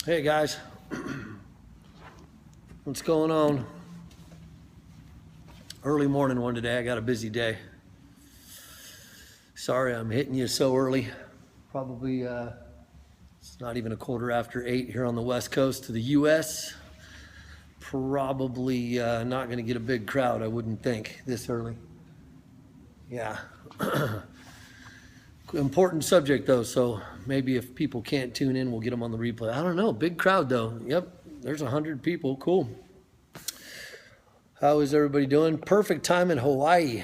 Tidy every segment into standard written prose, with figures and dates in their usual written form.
Hey guys, what's going on? Early morning one today. I got a busy day. Sorry I'm hitting you so early. Probably it's not even a quarter after 8 here on the west coast of the U.S. Probably not going to get a big crowd, I wouldn't think, this early. Yeah. Important subject though, so maybe if people can't tune in, we'll get them on the replay. I don't know. Big crowd though. Yep, there's 100 people. Cool. How is everybody doing? Perfect time in Hawaii.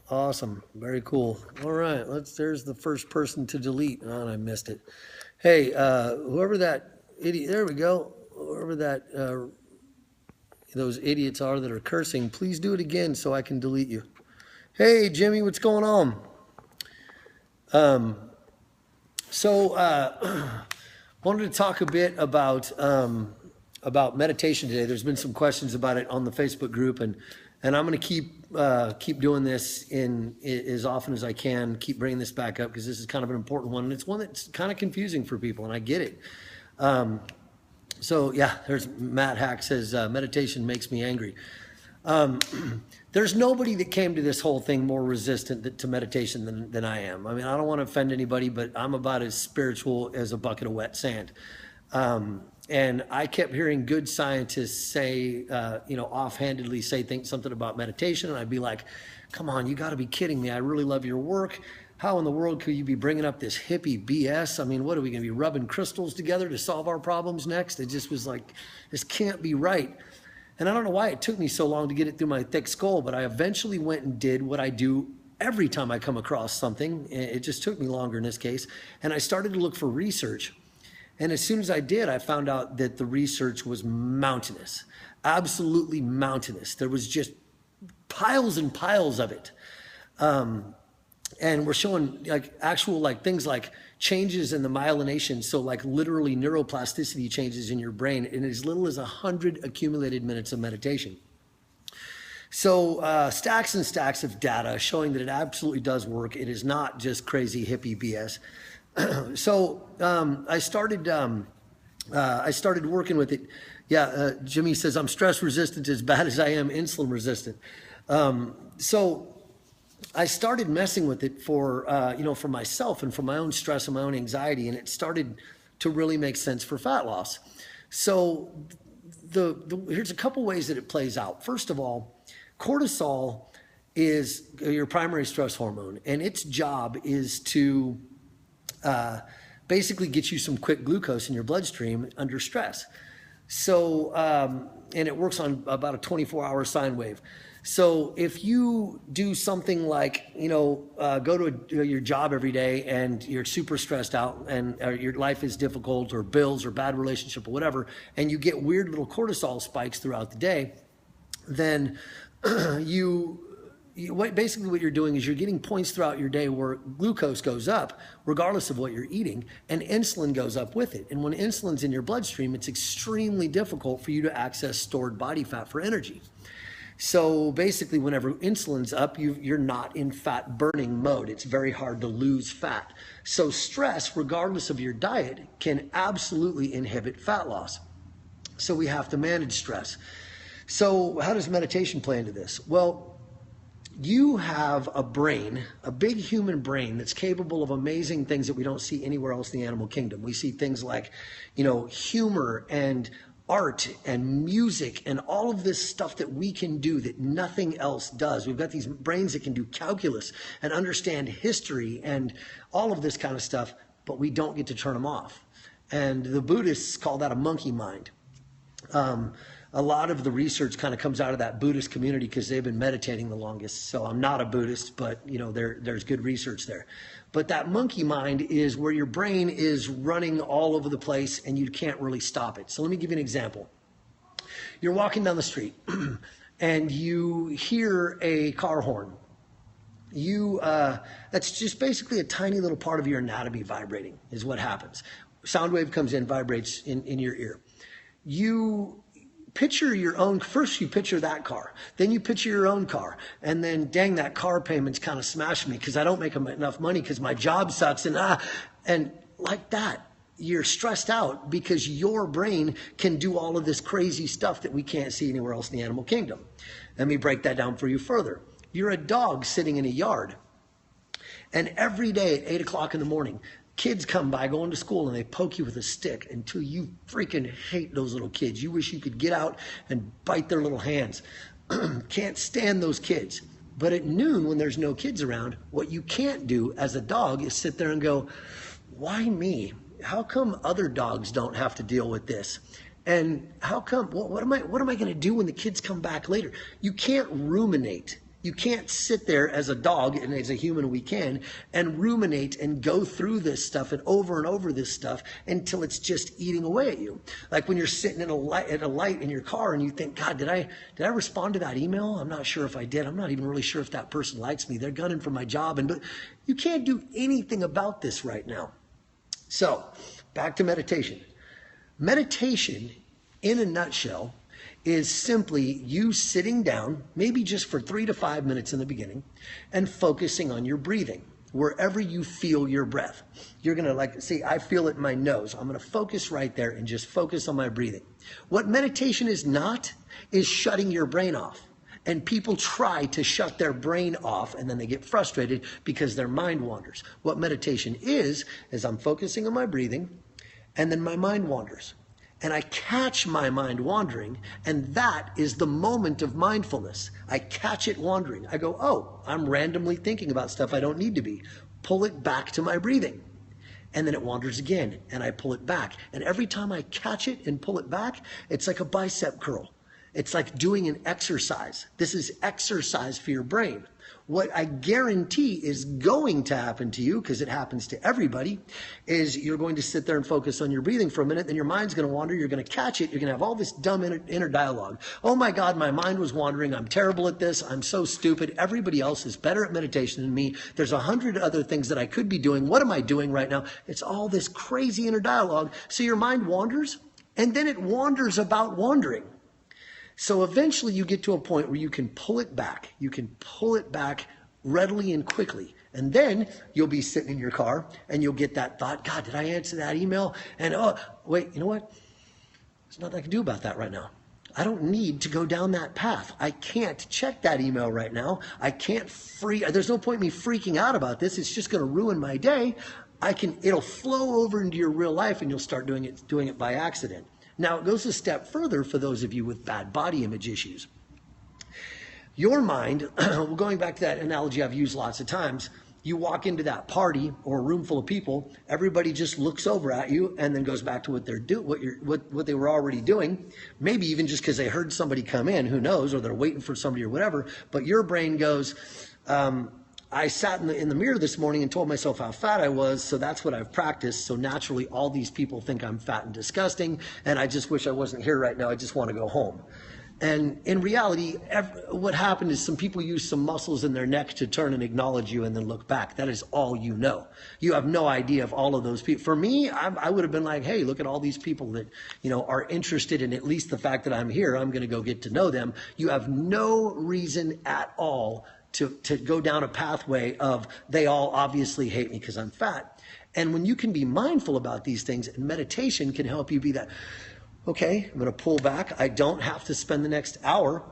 Awesome. Very cool. All right, there's the first person to delete. Oh, and I missed it. Hey, whoever that idiot, there we go. Whoever that, those idiots are that are cursing, please do it again so I can delete you. Hey, Jimmy, what's going on? Wanted to talk a bit about meditation today. There's been some questions about it on the Facebook group, and I'm going to keep doing this in as often as I can. Keep bringing this back up because this is kind of an important one, and it's one that's kind of confusing for people, and I get it. So yeah, there's Matt Hack says meditation makes me angry. There's nobody that came to this whole thing more resistant to meditation than I am. I mean, I don't want to offend anybody, but I'm about as spiritual as a bucket of wet sand. And I kept hearing good scientists say, offhandedly say something about meditation. And I'd be like, come on, you got to be kidding me. I really love your work. How in the world could you be bringing up this hippie BS? I mean, what are we going to be rubbing crystals together to solve our problems next? It just was like, this can't be right. And I don't know why it took me so long to get it through my thick skull, but I eventually went and did what I do every time I come across something. It just took me longer in this case. And I started to look for research. And as soon as I did, I found out that the research was mountainous, absolutely mountainous. There was just piles and piles of it. And we're showing actual things like changes in the myelination. So like literally neuroplasticity changes in your brain in as little as 100 accumulated minutes of meditation. So stacks and stacks of data showing that it absolutely does work. It is not just crazy hippie BS. So I started working with it. Yeah, Jimmy says I'm stress resistant as bad as I am insulin resistant. So I started messing with it for myself and for my own stress and my own anxiety, and it started to really make sense for fat loss. So here's a couple ways that it plays out. First of all, cortisol is your primary stress hormone, and its job is to basically get you some quick glucose in your bloodstream under stress. So, and it works on about a 24-hour sine wave. So if you do something like, go to your job every day and you're super stressed out and your life is difficult or bills or bad relationship or whatever, and you get weird little cortisol spikes throughout the day, then basically what you're doing is you're getting points throughout your day where glucose goes up regardless of what you're eating, and insulin goes up with it. And when insulin's in your bloodstream, it's extremely difficult for you to access stored body fat for energy. So basically, whenever insulin's up, you're not in fat burning mode. It's very hard to lose fat. So stress, regardless of your diet, can absolutely inhibit fat loss. So we have to manage stress. So how does meditation play into this? Well, you have a brain, a big human brain that's capable of amazing things that we don't see anywhere else in the animal kingdom. We see things like, humor and art and music and all of this stuff that we can do that nothing else does. We've got these brains that can do calculus and understand history and all of this kind of stuff, but we don't get to turn them off. And the Buddhists call that a monkey mind. A lot of the research kind of comes out of that Buddhist community because they've been meditating the longest. So I'm not a Buddhist, but there's good research there. But that monkey mind is where your brain is running all over the place and you can't really stop it. So let me give you an example. You're walking down the street and you hear a car horn. That's just basically a tiny little part of your anatomy vibrating is what happens. Sound wave comes in, vibrates in your ear. You picture your own, first you picture that car, then you picture your own car, and then dang, that car payment's kind of smashing me because I don't make enough money because my job sucks, and like that. you're stressed out because your brain can do all of this crazy stuff that we can't see anywhere else in the animal kingdom. Let me break that down for you further. You're a dog sitting in a yard, and every day at 8 o'clock in the morning, kids come by going to school and they poke you with a stick until you freaking hate those little kids. You wish you could get out and bite their little hands. Can't stand those kids. But at noon, when there's no kids around, what you can't do as a dog is sit there and go, why me? How come other dogs don't have to deal with this? And how come, what am I going to do when the kids come back later? You can't ruminate. You can't sit there as a dog, and as a human we can, and ruminate and go through this stuff and over this stuff until it's just eating away at you. Like when you're sitting at a light in your car and you think, God, did I respond to that email? I'm not sure if I did. I'm not even really sure if that person likes me. They're gunning for my job. But you can't do anything about this right now. So back to meditation. Meditation, in a nutshell, is simply you sitting down, maybe just for 3 to 5 minutes in the beginning, and focusing on your breathing, wherever you feel your breath. You're going to see, I feel it in my nose. I'm going to focus right there and just focus on my breathing. What meditation is not, is shutting your brain off. And people try to shut their brain off, and then they get frustrated because their mind wanders. What meditation is I'm focusing on my breathing, and then my mind wanders. And I catch my mind wandering, and that is the moment of mindfulness. I catch it wandering. I go, oh, I'm randomly thinking about stuff I don't need to be. Pull it back to my breathing. And then it wanders again, and I pull it back. And every time I catch it and pull it back, it's like a bicep curl. It's like doing an exercise. This is exercise for your brain. What I guarantee is going to happen to you, because it happens to everybody, is you're going to sit there and focus on your breathing for a minute, then your mind's going to wander, you're going to catch it, you're going to have all this dumb inner dialogue. Oh my God, my mind was wandering, I'm terrible at this, I'm so stupid, everybody else is better at meditation than me, there's 100 other things that I could be doing, what am I doing right now? It's all this crazy inner dialogue. So your mind wanders, and then it wanders about wandering. So eventually you get to a point where you can pull it back. You can pull it back readily and quickly. And then you'll be sitting in your car and you'll get that thought, God, did I answer that email? And oh, wait, you know what? There's nothing I can do about that right now. I don't need to go down that path. I can't check that email right now. I can't there's no point in me freaking out about this. It's just going to ruin my day. It'll flow over into your real life and you'll start doing it by accident. Now, it goes a step further for those of you with bad body image issues. Your mind, going back to that analogy I've used lots of times, you walk into that party or a room full of people, everybody just looks over at you and then goes back to what they were already doing, maybe even just because they heard somebody come in, who knows, or they're waiting for somebody or whatever, but your brain goes, I sat in the mirror this morning and told myself how fat I was, so that's what I've practiced. So naturally, all these people think I'm fat and disgusting, and I just wish I wasn't here right now. I just want to go home. And in reality, what happened is some people used some muscles in their neck to turn and acknowledge you and then look back. That is all you know. You have no idea of all of those people. For me, I would have been like, hey, look at all these people that, are interested in at least the fact that I'm here. I'm going to go get to know them. You have no reason at all to go down a pathway of they all obviously hate me because I'm fat. And when you can be mindful about these things, and meditation can help you be that, okay, I'm going to pull back. I don't have to spend the next hour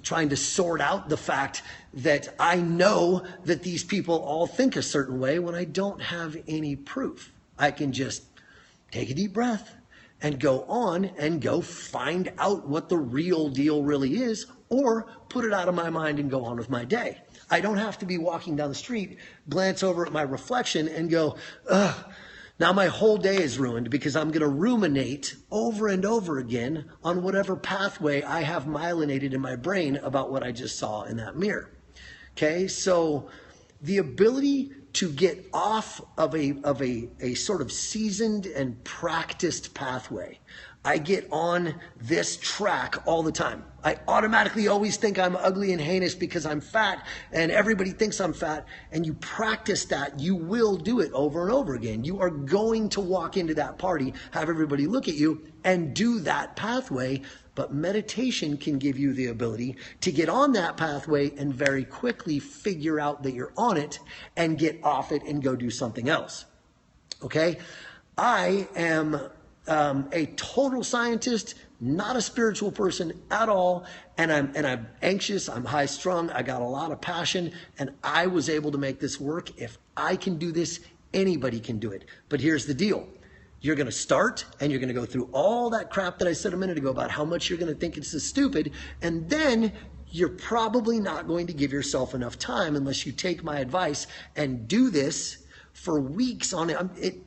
trying to sort out the fact that I know that these people all think a certain way when I don't have any proof. I can just take a deep breath and go on and go find out what the real deal really is, or put it out of my mind and go on with my day. I don't have to be walking down the street, glance over at my reflection and go, ugh, now my whole day is ruined because I'm going to ruminate over and over again on whatever pathway I have myelinated in my brain about what I just saw in that mirror. Okay, so the ability to get off of a sort of seasoned and practiced pathway. I get on this track all the time. I automatically always think I'm ugly and heinous because I'm fat, and everybody thinks I'm fat, and you practice that, you will do it over and over again. You are going to walk into that party, have everybody look at you, and do that pathway, but meditation can give you the ability to get on that pathway and very quickly figure out that you're on it and get off it and go do something else. Okay? I am a total scientist, not a spiritual person at all, and I'm anxious, I'm high strung, I got a lot of passion, and I was able to make this work. If I can do this, anybody can do it. But here's the deal. You're going to start and you're going to go through all that crap that I said a minute ago about how much you're going to think it's so stupid, and then you're probably not going to give yourself enough time unless you take my advice and do this for weeks on it.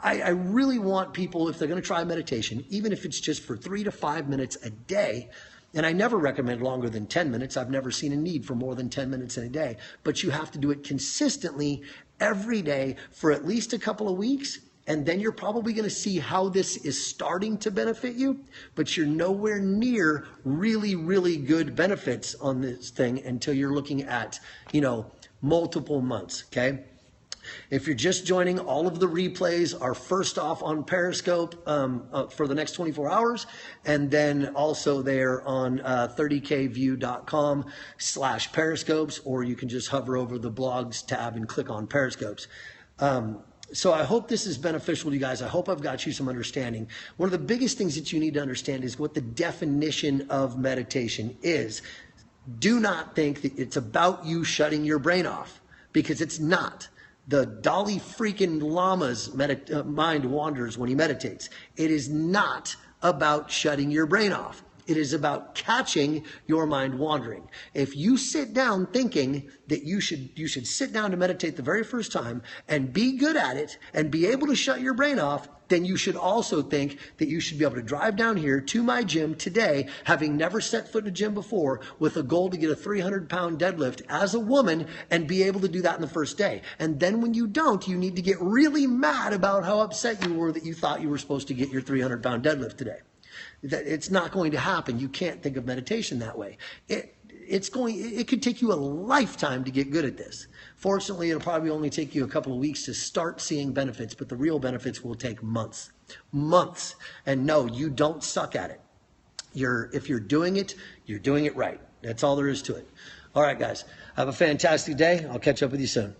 I really want people, if they're going to try meditation, even if it's just for 3 to 5 minutes a day, and I never recommend longer than 10 minutes. I've never seen a need for more than 10 minutes in a day, but you have to do it consistently every day for at least a couple of weeks. And then you're probably going to see how this is starting to benefit you, but you're nowhere near really, really good benefits on this thing until you're looking at, multiple months. Okay. If you're just joining, all of the replays are first off on Periscope for the next 24 hours. And then also they're on 30kview.com/periscopes, or you can just hover over the blogs tab and click on Periscopes. So I hope this is beneficial to you guys. I hope I've got you some understanding. One of the biggest things that you need to understand is what the definition of meditation is. Do not think that it's about you shutting your brain off, because it's not. The Dalai freaking Lama's mind wanders when he meditates. It is not about shutting your brain off. It is about catching your mind wandering. If you sit down thinking that you should sit down to meditate the very first time and be good at it and be able to shut your brain off, then you should also think that you should be able to drive down here to my gym today, having never set foot in a gym before, with a goal to get a 300-pound deadlift as a woman and be able to do that in the first day. And then when you don't, you need to get really mad about how upset you were that you thought you were supposed to get your 300-pound deadlift today. It's not going to happen. You can't think of meditation that way. It could take you a lifetime to get good at this. Fortunately, it'll probably only take you a couple of weeks to start seeing benefits, but the real benefits will take months. Months. And no, you don't suck at it. If you're doing it, you're doing it right. That's all there is to it. All right, guys. Have a fantastic day. I'll catch up with you soon.